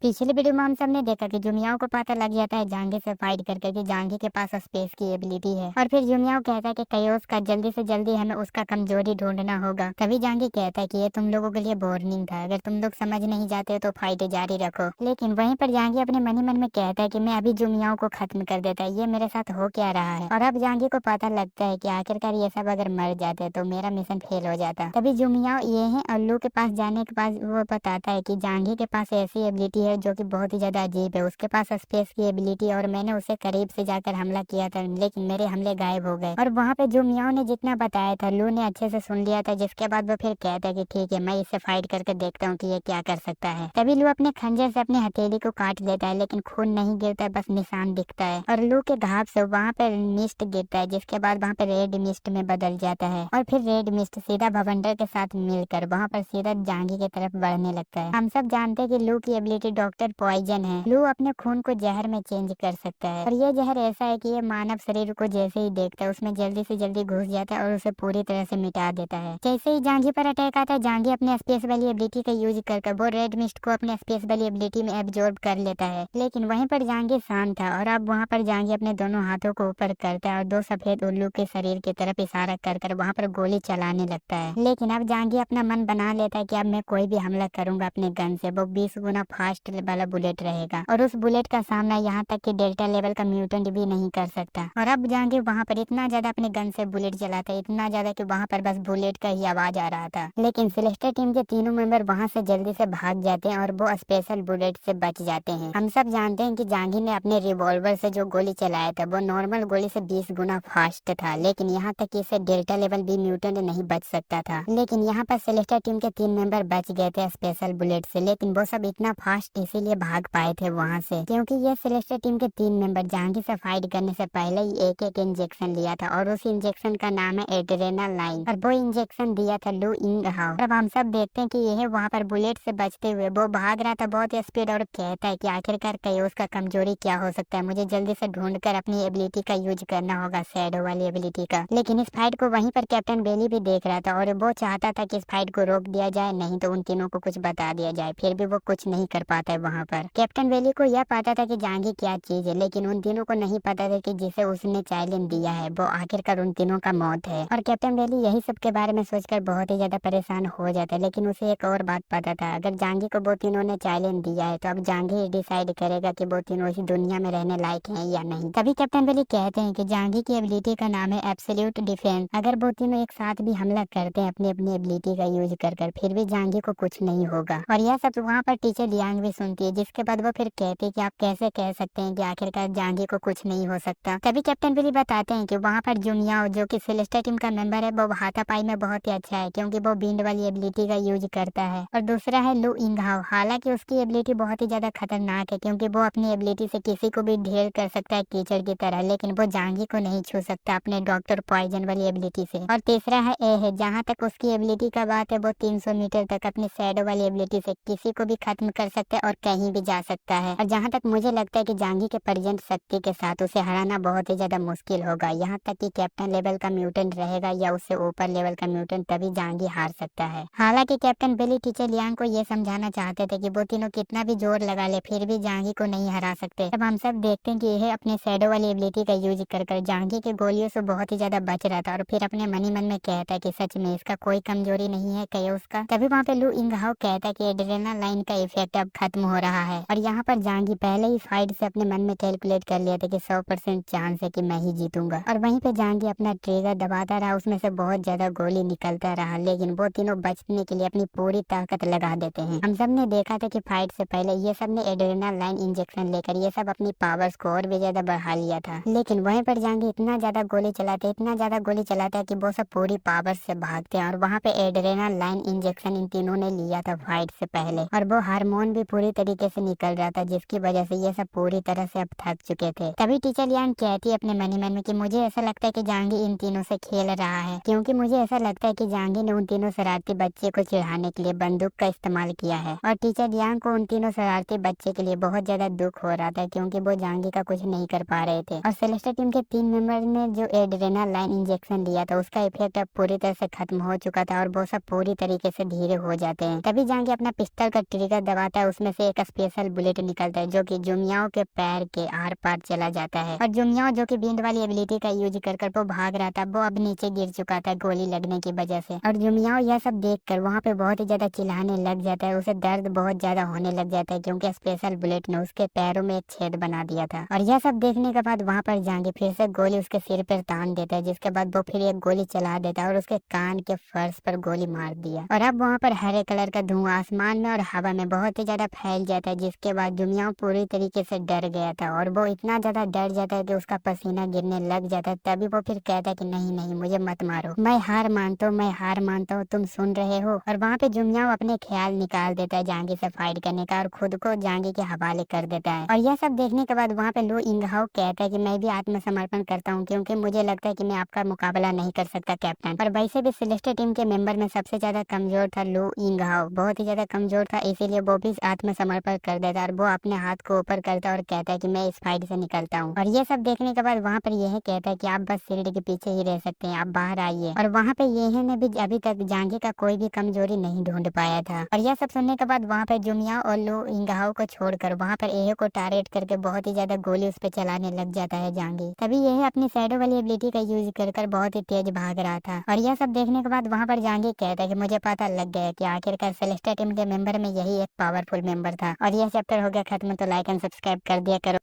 पिछले वीडियो में हम सब ने देखा कि जुमियाओ को पता लग जाता है जांगी से फाइट करके कि जांगी के पास स्पेस की एबिलिटी है। और फिर जुमियाओ कहता है कि कयोस का जल्दी से जल्दी हमें उसका कमजोरी ढूंढना होगा। तभी जांगी कहता है कि ये तुम लोगों के लिए वार्निंग था, अगर तुम लोग समझ नहीं जाते तो फाइट जारी रखो। लेकिन वहीं पर जांगी अपने मन ही मन में कहता है कि मैं अभी जुमियाओ को खत्म कर देता है, ये मेरे साथ हो क्या रहा है। और अब जांगी को पता लगता है कि आखिरकार ये सब अगर मर जाते तो मेरा मिशन फेल हो जाता। तभी जुमियाओ ये है और लू के पास जाने के बाद वो बताता है कि जांगी के पास ऐसी एबिलिटी है जो कि बहुत ही ज्यादा अजीब है। उसके पास स्पेस की एबिलिटी और मैंने उसे करीब से जाकर हमला किया था, लेकिन मेरे हमले गायब हो गए। और वहाँ पे जो मियाओ ने जितना बताया था लू ने अच्छे से सुन लिया था, जिसके बाद वो फिर कहता है कि ठीक है, मैं इससे फाइट करके देखता हूँ कि ये क्या कर सकता है। तभी लू अपने खंजर से अपनी हथेली को काट देता है, लेकिन खून नहीं गिरता, बस निशान दिखता है। और लू के घाव से वहाँ पर मिस्ट गिरता है, जिसके बाद वहाँ पे रेड मिस्ट में बदल जाता है। और फिर रेड मिस्ट सीधा भवंडर के साथ मिलकर वहाँ पर सीधा जांगी की तरफ बढ़ने लगता है। हम सब जानते हैं कि लू की एबिलिटी डॉक्टर पॉइजन है। लू अपने खून को जहर में चेंज कर सकता है और ये जहर ऐसा है कि ये मानव शरीर को जैसे ही देखता है उसमें जल्दी से जल्दी घुस जाता है और उसे पूरी तरह से मिटा देता है। जैसे ही जांगी पर अटैक आता है, जांगी अपने स्पेस वाली एबिलिटी का यूज कर वो रेड मिस्ट को अपने स्पेस वाली एबिलिटी में एब्जॉर्ब कर लेता है। लेकिन वहीं पर जांगी शांत था और अब वहाँ पर जांगी अपने दोनों हाथों को ऊपर करता है और दो सफेद उल्लू के शरीर की तरफ इशारा कर वहाँ पर गोली चलाने लगता है। लेकिन अब जांगी अपना मन बना लेता है कि अब मैं कोई भी हमला करूंगा अपने गन से, वो 20 गुना फास्ट वाला बुलेट रहेगा और उस बुलेट का सामना यहाँ तक कि डेल्टा लेवल का म्यूटेंट भी नहीं कर सकता। और अब जांगी वहाँ पर इतना ज्यादा अपने गन से बुलेट चलाता है, इतना ज्यादा कि वहाँ पर बस बुलेट का ही आवाज आ रहा था। लेकिन सेलेस्टा टीम के तीनों मेंबर वहाँ से जल्दी से भाग जाते हैं और वो स्पेशल बुलेट से बच जाते हैं। हम सब जानते हैं कि जांगी ने अपने रिवॉल्वर से जो गोली चलाया था वो नॉर्मल गोली से 20 गुना फास्ट था, लेकिन यहाँ तक कि इसे डेल्टा लेवल भी म्यूटेंट नहीं बच सकता था। लेकिन यहाँ पर सेलेस्टा टीम के 3 मेंबर बच गए थे स्पेशल बुलेट से, लेकिन वो सब इतना फास्ट इसीलिए भाग पाए थे वहाँ से क्योंकि ये सेलेस्टा टीम के 3 मेंबर जांगी से फाइट करने से पहले ही एक एक इंजेक्शन लिया था और उस इंजेक्शन का नाम है एड्रेनालाइन और वो इंजेक्शन दिया था लू इंग हाउ। अब हम सब देखते हैं कि यह वहाँ पर बुलेट से बचते हुए वो भाग रहा था बहुत स्पीड और कहता है कि आखिरकार कयोस का कमजोरी क्या हो सकता है, मुझे जल्दी से ढूंढ कर अपनी एबिलिटी का यूज करना होगा, शैडो वाली एबिलिटी का। लेकिन इस फाइट को वहीं पर कैप्टन बेली भी देख रहा था और वो चाहता था कि इस फाइट को रोक दिया जाए, नहीं तो उन तीनों को कुछ बता दिया जाए, फिर भी वो कुछ नहीं कर पाता है वहाँ पर। कैप्टन बेली को यह पता था कि जांगी क्या चीज है, लेकिन उन तीनों को नहीं पता था कि जिसे उसने चैलेंज दिया है वो आखिरकार उन तीनों का मौत है। और कैप्टन बेली यही सब के बारे में सोचकर बहुत ही ज्यादा परेशान हो जाता है। लेकिन उसे एक और बात पता था, अगर जांगी को वो तीनों ने चैलेंज दिया है तो अब जांगी ही डिसाइड करेगा कि वो तीनों इस दुनिया में रहने लायक हैं या नहीं। तभी कैप्टन बेली कहते हैं कि जांगी की एबिलिटी का नाम है एब्सोल्यूट डिफेंस, अगर वो तीनों एक साथ भी हमला करते हैं अपनी अपनी एबिलिटी का यूज कर फिर भी जांगी को कुछ नहीं होगा। और यह सब वहाँ पर टीचर लियांग भी सुनती है, जिसके बाद वो फिर कहती है कि आप कैसे कह सकते हैं कि आखिरकार जांगी को कुछ नहीं हो सकता। तभी कैप्टन बिली बताते हैं कि वहाँ पर जुनियाओ जो कि सेलेस्टा टीम का मेंबर है वो हाथापाई में बहुत ही अच्छा है क्योंकि वो बींड वाली एबिलिटी का यूज करता है। और दूसरा है लू इंगहाओ, हालांकि उसकी एबिलिटी बहुत ही ज्यादा खतरनाक है क्योंकि वो अपनी एबिलिटी से किसी को भी ढेर कर सकता है कीचड़ की तरह, लेकिन वो जांगी को नहीं छू सकता अपने डॉक्टर पॉइजन वाली एबिलिटी से। और तीसरा है ए है, जहाँ तक उसकी एबिलिटी का बात है वो 300 मीटर तक अपनी शैडो वाली एबिलिटी से किसी को भी खत्म कर सकता है और कहीं भी जा सकता है। और जहाँ तक मुझे लगता है कि जांगी के प्रेजेंट शक्ति के साथ उसे हराना बहुत ही ज्यादा मुश्किल होगा, यहाँ तक कि कैप्टन लेवल का म्यूटेंट रहेगा या उससे ऊपर लेवल का म्यूटेंट, तभी जांगी हार सकता है। हालांकि कैप्टन बेली टीचर लियांग को ये समझाना चाहते थे कि वो तीनों कितना भी जोर लगा ले फिर भी जांगी को नहीं हरा सकते। अब हम सब देखते हैं कि यह अपने शैडो वाली एबिलिटी का यूज कर जांगी के गोलियों से बहुत ही ज्यादा बच रहा था और फिर अपने मन ही मन में कहता है कि सच में इसका कोई कमजोरी नहीं है कयोस का। तभी वहाँ पे लू इंगहाओ कहता है कि एड्रेनालाइन का इफेक्ट अब खत्म हो रहा है। और यहाँ पर जांगी पहले ही फाइट से अपने मन में कैलकुलेट कर लिया था कि 100% चांस है कि मैं ही जीतूंगा। और वहीं पे जांगी अपना ट्रिगर दबाता रहा, उसमें से बहुत ज्यादा गोली निकलता रहा, लेकिन वो तीनों बचने के लिए अपनी पूरी ताकत लगा देते हैं। हम सब ने देखा था कि फाइट से पहले ये सब ने एड्रेनालाइन इंजेक्शन लेकर ये सब अपनी पावर्स को और भी ज्यादा बढ़ा लिया था, लेकिन वहीं पर जांगी इतना ज्यादा गोली चलाते है कि वो सब पूरी पावर्स से भागते हैं। और वहाँ पे एड्रेनालाइन इंजेक्शन इन तीनों ने लिया था फाइट से पहले और वो हार्मोन भी पूरी तरीके से निकल रहा था, जिसकी वजह से ये सब पूरी तरह से अब थक चुके थे। तभी टीचर लियांग कहती है अपने मन ही मन में कि मुझे ऐसा लगता है कि जांगी इन तीनों से खेल रहा है, क्योंकि मुझे ऐसा लगता है कि जांगी ने उन तीनों शरारती बच्चे को चिढ़ाने के लिए बंदूक का इस्तेमाल किया है। और टीचर लियांग को उन तीनों शरारती बच्चे के लिए बहुत ज्यादा दुख हो रहा था क्योंकि वो जांगी का कुछ नहीं कर पा रहे थे। और सेलेस्टा टीम के 3 मेंबर ने जो एड्रेनालाइन इंजेक्शन लिया था उसका इफेक्ट अब पूरी तरह से खत्म हो चुका था और वो सब पूरी तरीके से धीरे हो जाते हैं। तभी जांगी अपना पिस्टल का ट्रिगर दबाता है, उसमें उसमें से एक स्पेशल बुलेट निकलता है जो कि जुमियाओ के पैर के आर पार चला जाता है। और जुमियाओ जो कि बींड वाली एबिलिटी का यूज कर वो भाग रहा था, वो अब नीचे गिर चुका था गोली लगने की वजह से। और जुमियाओ यह सब देख कर वहाँ पे बहुत ही ज्यादा चिल्लाने लग जाता है, उसे दर्द बहुत ज्यादा होने लग जाता है क्योंकि स्पेशल बुलेट ने उसके पैरों में एक छेद बना दिया था। और यह सब देखने के बाद वहाँ पर जांगी फिर से गोली उसके सिर पर तान देता है, जिसके बाद वो फिर एक गोली चला देता है और उसके कान के फर्श पर गोली मार दिया। और अब वहाँ पर हरे कलर का धुआं आसमान में और हवा में बहुत ही ज्यादा फैल जाता है, जिसके बाद जुमियाओ पूरी तरीके से डर गया था और वो इतना ज्यादा डर जाता है कि उसका पसीना गिरने लग जाता है। तभी वो फिर कहता है कि नहीं नहीं, मुझे मत मारो, मैं हार मानता हूँ, मैं हार मानता हूँ, तुम सुन रहे हो। और वहाँ पे जुमियाओ अपने ख्याल निकाल देता है जांगी से फाइट करने का और खुद को जांगी के हवाले कर देता है। और यह सब देखने के बाद वहाँ पे लू इंगहाओ कहता है कि मैं भी आत्मसमर्पण करता हूँ क्योंकि मुझे लगता है कि मैं आपका मुकाबला नहीं कर सकता कैप्टन। पर वैसे भी सेलेस्टे टीम के मेंबर में सबसे ज्यादा कमजोर था लू इंगहाओ, बहुत ही ज्यादा कमजोर था, इसीलिए वो भी आत्मसमर्पण कर देता है और वो अपने हाथ को ऊपर करता है और कहता है कि मैं इस फाइट से निकलता हूँ। और ये सब देखने के बाद वहाँ पर यह कहता है कि आप बस शील्ड के पीछे ही रह सकते हैं, आप बाहर आइए। और वहाँ पे यह ने भी अभी तक जांगी का कोई भी कमजोरी नहीं ढूंढ पाया था। और यह सब सुनने के बाद वहाँ पे जुमिया और लू इंगहाओ को छोड़कर वहाँ पर एहे को टारगेट करके बहुत ही ज्यादा गोली उस पर चलाने लग जाता है जांगी। तभी यह अपनी शैडो वाली एबिलिटी का यूज कर बहुत ही तेज भाग रहा था। और यह सब देखने के बाद वहाँ पर जांगी कहता है कि मुझे पता लग गया कि आखिरकार सेलेस्टा टीम के मेंबर में यही एक पावरफुल मेंबर था। और यह चैप्टर हो गया खत्म, तो लाइक एंड सब्सक्राइब कर दिया करो।